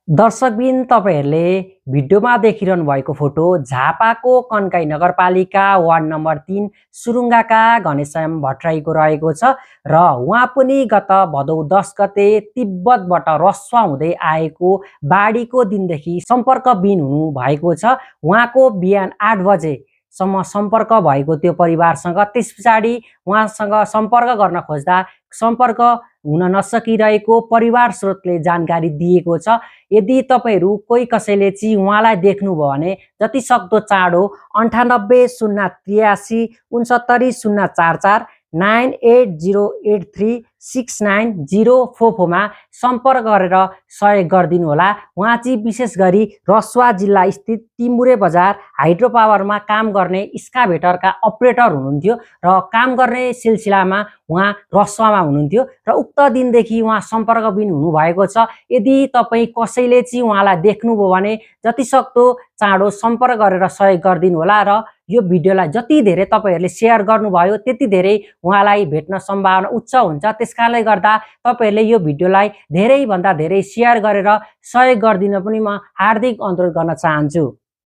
दर्शकबिन तपाईहरूले भिडियोमा देखिरहनु भएको फोटो झापाको कन्काई नगरपालिका वार्ड नम्बर 3 सुरुङ्गाका घनश्याम भट्टराईको रहेको छ र उहाँ पनि गत भदौ 10 गते तिब्बतबाट रस्वा हुँदै आएको बाढीको दिनदेखि सम्पर्कबिन हुनु भएको छ। उहाँको बिहान 8 बजेसम्म सम्पर्क भएको त्यो परिवारसँग, त्यस पछाडि उहाँसँग सम्पर्क गर्न खोज्दा सम्पर्क हुन नसकिरहेको परिवार स्रोतले जानकारी दिएको छ। यदि तपाईहरू कोही कसैले चाहिँ उहाँलाई देख्नुभयो भने जति सक्दो चाँडो 98 083 69 044 9808369044 मा सम्पर्क गरेर सहयोग गरिदिनु होला। उहाँ चाहिँ विशेष गरी रसुवा जिल्ला स्थित टिमुरे बजार हाइड्रो पावरमा काम गर्ने एक्सकाभेटरका अपरेटर हुनुहुन्थ्यो र काम गर्ने सिलसिलामा उहाँ रसुवामा हुनुहुन्थ्यो र उक्त दिनदेखि उहाँ सम्पर्कबिन हुनुभएको छ। यदि तपाईँ कसैले चाहिँ उहाँलाई देख्नुभयो भने जति सक्दो चाँडो सम्पर्क गरेर सहयोग गरिदिनु होला र यो भिडियोलाई जति धेरै तपाईहरूले सेयर गर्नुभयो त्यति धेरै उहाँलाई भेट्न सम्भावना उच्च हुन्छ। त्यसकारणले गर्दा तपाईहरूले यो भिडियोलाई धेरैभन्दा धेरै सेयर गरेर सहयोग गरिदिन पनि म हार्दिक अनुरोध गर्न चाहन्छु।